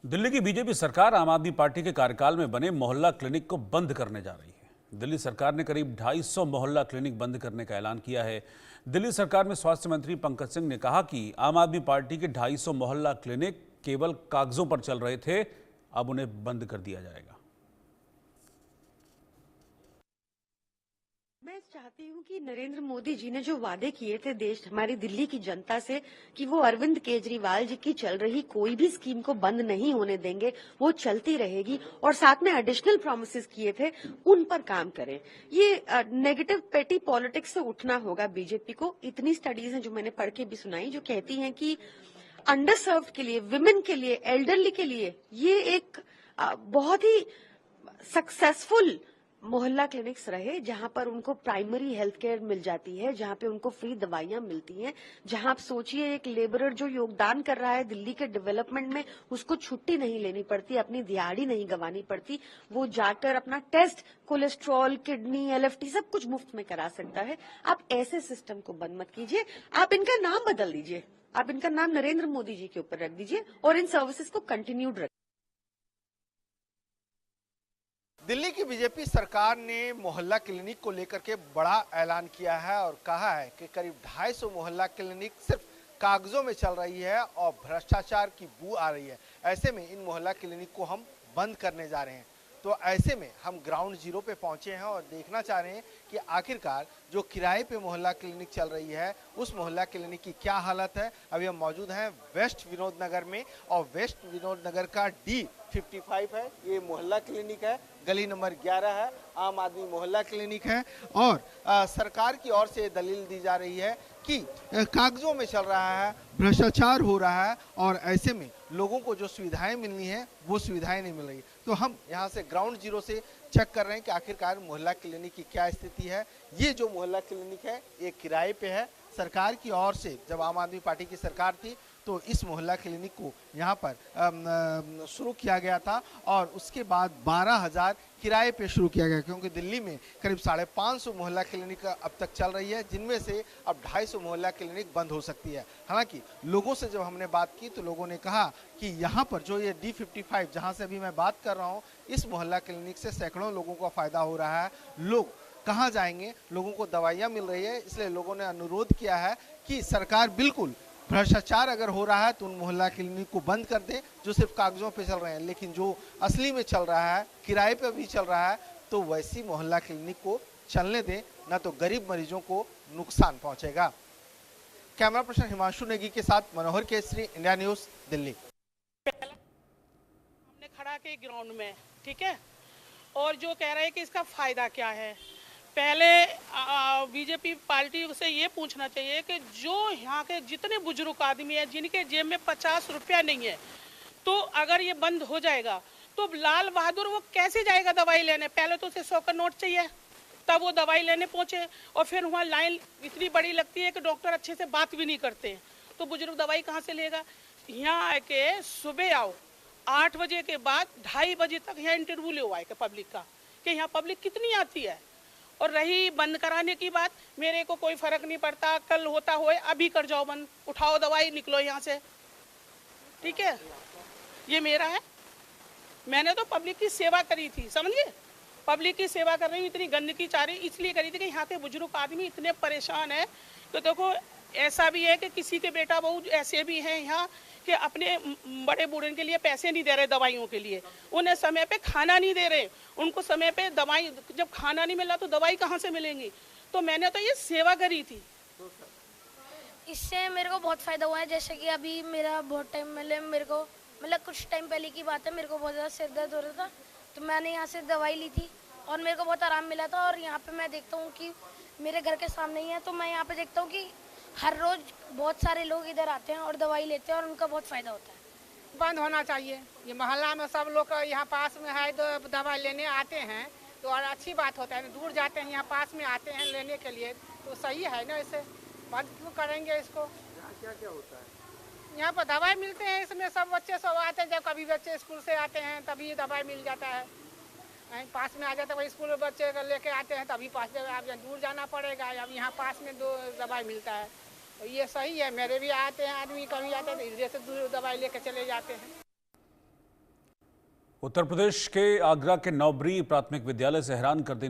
दिल्ली की बीजेपी सरकार आम आदमी पार्टी के कार्यकाल में बने मोहल्ला क्लिनिक को बंद करने जा रही है। दिल्ली सरकार ने करीब 250 मोहल्ला क्लिनिक बंद करने का ऐलान किया है। दिल्ली सरकार में स्वास्थ्य मंत्री पंकज सिंह ने कहा कि आम आदमी पार्टी के 250 मोहल्ला क्लिनिक केवल कागजों पर चल रहे थे, अब उन्हें बंद कर दिया जाएगा। मैं चाहती हूँ कि नरेंद्र मोदी जी ने जो वादे किए थे देश हमारी दिल्ली की जनता से कि वो अरविंद केजरीवाल जी की चल रही कोई भी स्कीम को बंद नहीं होने देंगे, वो चलती रहेगी और साथ में एडिशनल प्रॉमिसेस किए थे उन पर काम करें। ये नेगेटिव पेटी पॉलिटिक्स से उठना होगा बीजेपी को। इतनी स्टडीज हैं जो मैंने पढ़ के भी सुनाई जो कहती हैं कि अंडर सर्व्ड के लिए, विमेन के लिए, एल्डरली के लिए ये एक बहुत ही सक्सेसफुल मोहल्ला क्लिनिक्स रहे, जहां पर उनको प्राइमरी हेल्थ केयर मिल जाती है, जहां पे उनको फ्री दवाइयां मिलती हैं, जहां आप सोचिए एक लेबरर जो योगदान कर रहा है दिल्ली के डेवलपमेंट में, उसको छुट्टी नहीं लेनी पड़ती, अपनी दिहाड़ी नहीं गंवानी पड़ती, वो जाकर अपना टेस्ट कोलेस्ट्रॉल, किडनी, एलएफटी सब कुछ मुफ्त में करा सकता है। आप ऐसे सिस्टम को बंद मत कीजिए, आप इनका नाम बदल दीजिए, आप इनका नाम नरेंद्र मोदी जी के ऊपर रख दीजिए और इन सर्विसेज को कंटिन्यूड रखिए। दिल्ली की बीजेपी सरकार ने मोहल्ला क्लिनिक को लेकर के बड़ा ऐलान किया है और कहा है कि करीब 250 मोहल्ला क्लिनिक सिर्फ कागजों में चल रही है और भ्रष्टाचार की बू आ रही है। ऐसे में इन मोहल्ला क्लिनिक को हम बंद करने जा रहे हैं। तो ऐसे में हम ग्राउंड जीरो पे पहुंचे हैं और देखना चाह रहे हैं कि आखिरकार जो किराए पे मोहल्ला क्लिनिक चल रही है उस मोहल्ला क्लिनिक की क्या हालत है। अभी हम मौजूद हैं वेस्ट विनोद नगर में और वेस्ट विनोद नगर का D55 है, ये मोहल्ला क्लिनिक है, गली नंबर 11 है, आम आदमी मोहल्ला क्लिनिक है और सरकार की ओर से दलील दी जा रही है कि कागजों में चल रहा है, भ्रष्टाचार हो रहा है और ऐसे में लोगों को जो सुविधाएं मिलनी है वो सुविधाएं नहीं मिल रही। तो हम यहाँ से ग्राउंड जीरो से चेक कर रहे हैं कि आखिरकार मोहल्ला क्लिनिक की क्या स्थिति है। ये जो मोहल्ला क्लिनिक है ये किराए पे है। सरकार की ओर से जब आम आदमी पार्टी की सरकार थी तो इस मोहल्ला क्लिनिक को यहाँ पर शुरू किया गया था और उसके बाद 12,000 किराए पे शुरू किया गया, क्योंकि दिल्ली में करीब 550 मोहल्ला क्लिनिक अब तक चल रही है, जिनमें से अब 250 मोहल्ला क्लिनिक बंद हो सकती है। हालांकि लोगों से जब हमने बात की तो लोगों ने कहा कि यहाँ पर जो ये D55 जहाँ से अभी मैं बात कर रहा हूँ, इस मोहल्ला क्लिनिक से सैकड़ों लोगों को फायदा हो रहा है। लोग कहाँ जाएंगे, लोगों को दवाइयाँ मिल रही है, इसलिए लोगों ने अनुरोध किया है कि सरकार बिल्कुल भ्रष्टाचार अगर हो रहा है तो उन मोहल्ला क्लिनिक को बंद कर दे जो सिर्फ कागजों पे चल रहे हैं, लेकिन जो असली में चल रहा है, किराए पे भी चल रहा है, तो वैसी मोहल्ला क्लिनिक को चलने दें, न तो गरीब मरीजों को नुकसान पहुंचेगा। कैमरा पर्सन हिमांशु नेगी के साथ मनोहर केसरी, इंडिया न्यूज, दिल्ली। हमने खड़ा के ग्राउंड में, ठीक है, और जो कह रहे हैं कि इसका फायदा क्या है, पहले बीजेपी पार्टी से ये पूछना चाहिए कि जो यहाँ के जितने बुजुर्ग आदमी हैं जिनके जेब में 50 रुपया नहीं है, तो अगर ये बंद हो जाएगा तो लाल बहादुर वो कैसे जाएगा दवाई लेने। पहले तो उसे 100 का नोट चाहिए तब वो दवाई लेने पहुंचे और फिर वहाँ लाइन इतनी बड़ी लगती है कि डॉक्टर अच्छे से बात भी नहीं करते हैं, तो बुजुर्ग दवाई कहाँ से लेगा। यहाँ आके सुबह आओ 8 बजे के बाद 2:30 बजे तक यहाँ इंटरव्यू ले हुआ है पब्लिक का कि यहाँ पब्लिक कितनी आती है। और रही बंद कराने की बात, मेरे को कोई फर्क नहीं पड़ता, कल होता होए अभी कर जाओ बंद, उठाओ दवाई, निकलो यहाँ से, ठीक है, ये मेरा है। मैंने तो पब्लिक की सेवा करी थी, समझिए, पब्लिक की सेवा कर रही हूँ। इतनी गंदगी चाह रही इसलिए करी थी कि यहाँ के बुजुर्ग आदमी इतने परेशान है। तो देखो ऐसा भी है कि किसी के बेटा बहू ऐसे भी हैं यहाँ कि अपने बड़े बूढ़े के लिए पैसे नहीं दे रहे दवाइयों के लिए, उन्हें समय पे खाना नहीं दे रहे, उनको समय पे दवाई, जब खाना नहीं मिला तो दवाई कहाँ से मिलेंगी। तो मैंने तो ये सेवा करी थी। इससे मेरे को बहुत फायदा हुआ है। जैसे कि अभी मेरा बहुत टाइम पहले मेरे को मतलब कुछ टाइम पहले की बात है, मेरे को बहुत ज़्यादा सिर दर्द हो रहा था, तो मैंने यहाँ से दवाई ली थी और मेरे को बहुत आराम मिला था। और यहाँ पे मैं देखता हूँ कि मेरे घर के सामने ही है, तो मैं यहाँ पे देखता हूँ कि हर रोज बहुत सारे लोग इधर आते हैं और दवाई लेते हैं और उनका बहुत फायदा होता है। बंद होना चाहिए। ये मोहल्ला में सब लोग यहाँ पास में है तो दवाई लेने आते हैं, तो और अच्छी बात होता है। दूर जाते हैं, यहाँ पास में आते हैं लेने के लिए, तो सही है ना। इसे बंद क्यों करेंगे इसको। क्या क्या होता है यहाँ पर दवाई मिलते हैं, इसमें सब बच्चे सब आते हैं, जब कभी बच्चे स्कूल से आते हैं तभी दवाई मिल जाता है। पास में आ जाता है, वही स्कूल में बच्चे लेके आते हैं तभी पास में, आप दूर जाना पड़ेगा, अब यहाँ पास में दवाई मिलता है, तो ये सही है। मेरे भी आते हैं आदमी, कभी आते हैं, इधर से दूर दवाई लेके चले जाते हैं। उत्तर प्रदेश के आगरा के नौबरी प्राथमिक विद्यालय से हैरान कर देने